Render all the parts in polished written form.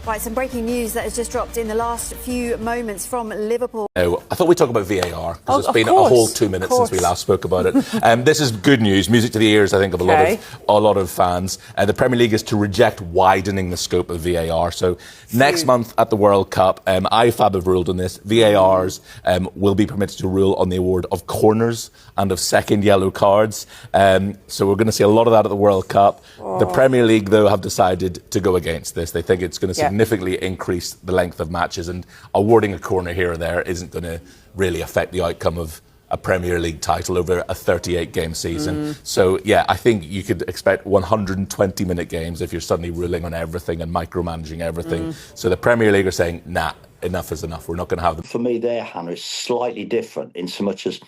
Right, some breaking news that has just dropped in the last few moments from Liverpool. Oh, I thought we'd talk about VAR, because it's been a whole 2 minutes since we last spoke about it. This is good news, music to the ears, I think, of a lot of fans. The Premier League is to reject widening the scope of VAR. So next month at the World Cup, IFAB have ruled on this. VARs will be permitted to rule on the award of corners and of second yellow cards. So we're going to see a lot of that at the World Cup. The Premier League, though, have decided to go against this. They think it's going to significantly increase the length of matches, and awarding a corner here or there isn't going to really affect the outcome of a Premier League title over a 38-game season. So, yeah, I think you could expect 120-minute games if you're suddenly ruling on everything and micromanaging everything. So the Premier League are saying, nah, enough is enough. We're not going to have them. For me, there, Hannah, is slightly different in so much as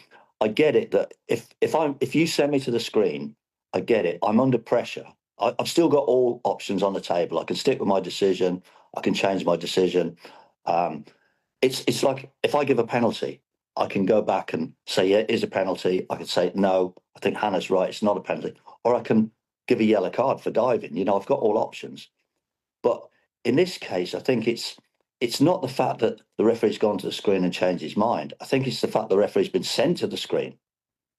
I get it that if you send me to the screen, I get it. I'm under pressure. I've still got all options on the table. I can stick with my decision. I can change my decision. It's like if I give a penalty, I can go back and say, yeah, it is a penalty. I can say, no, I think Hannah's right, it's not a penalty. Or I can give a yellow card for diving. You know, I've got all options. But in this case, I think it's not the fact that the referee's gone to the screen and changed his mind. I think it's the fact the referee's been sent to the screen.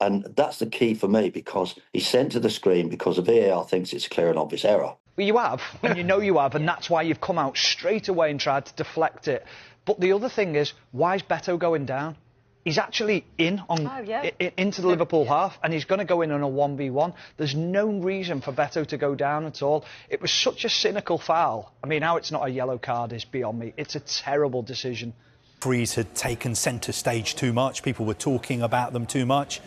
And that's the key for me, because he's sent to the screen because the VAR thinks it's a clear and obvious error. Well, you have, and you know you have, and that's why you've come out straight away and tried to deflect it. But the other thing is, why is Beto going down? He's actually into the Liverpool half, and he's going to go in on a 1v1. There's no reason for Beto to go down at all. It was such a cynical foul. I mean, how it's not a yellow card is beyond me. It's a terrible decision. Referees had taken centre stage too much. People were talking about them too much.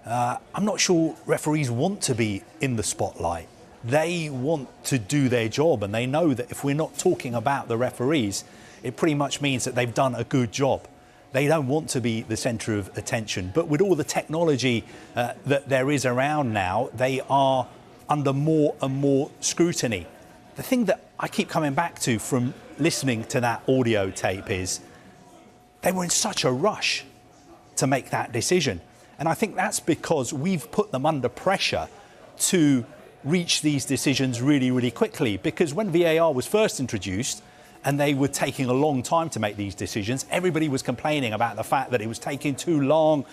I'm not sure referees want to be in the spotlight. They want to do their job, and they know that if we're not talking about the referees, it pretty much means that they've done a good job. They don't want to be the centre of attention. But with all the technology that there is around now, they are under more and more scrutiny. The thing that I keep coming back to from listening to that audio tape is they were in such a rush to make that decision. And I think that's because we've put them under pressure to reach these decisions really, really quickly. Because when VAR was first introduced and they were taking a long time to make these decisions, everybody was complaining about the fact that it was taking too long.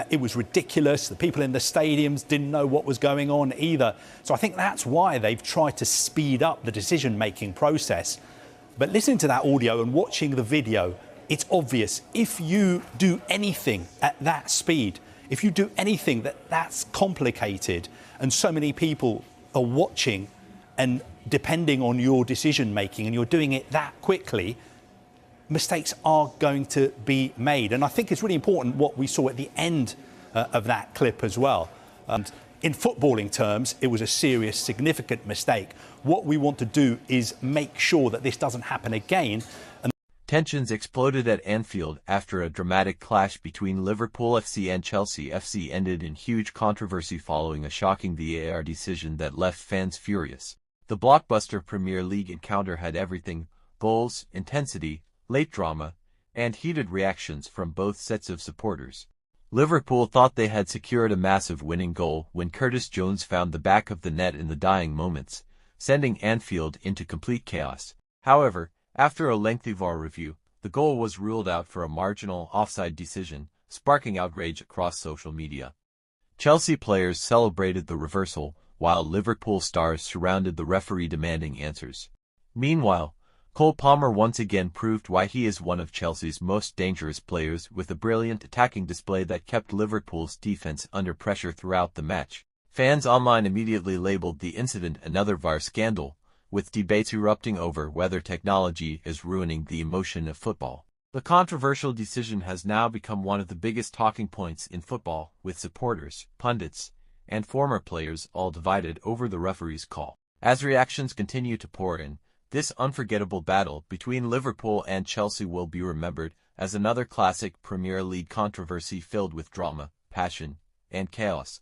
It was ridiculous. The people in the stadiums didn't know what was going on either. So I think that's why they've tried to speed up the decision-making process. But listening to that audio and watching the video, it's obvious. If you do anything at that speed, if you do anything that's complicated and so many people are watching and depending on your decision making and you're doing it that quickly, mistakes are going to be made. And I think it's really important what we saw at the end of that clip as well. And in footballing terms, it was a serious, significant mistake. What we want to do is make sure that this doesn't happen again. Tensions exploded at Anfield after a dramatic clash between Liverpool FC and Chelsea FC ended in huge controversy following a shocking VAR decision that left fans furious. The blockbuster Premier League encounter had everything: goals, intensity, late drama, and heated reactions from both sets of supporters. Liverpool thought they had secured a massive winning goal when Curtis Jones found the back of the net in the dying moments, sending Anfield into complete chaos. However, after a lengthy VAR review, the goal was ruled out for a marginal offside decision, sparking outrage across social media. Chelsea players celebrated the reversal, while Liverpool stars surrounded the referee demanding answers. Meanwhile, Cole Palmer once again proved why he is one of Chelsea's most dangerous players with a brilliant attacking display that kept Liverpool's defense under pressure throughout the match. Fans online immediately labeled the incident another VAR scandal, with debates erupting over whether technology is ruining the emotion of football. The controversial decision has now become one of the biggest talking points in football, with supporters, pundits, and former players all divided over the referee's call. As reactions continue to pour in, this unforgettable battle between Liverpool and Chelsea will be remembered as another classic Premier League controversy filled with drama, passion, and chaos.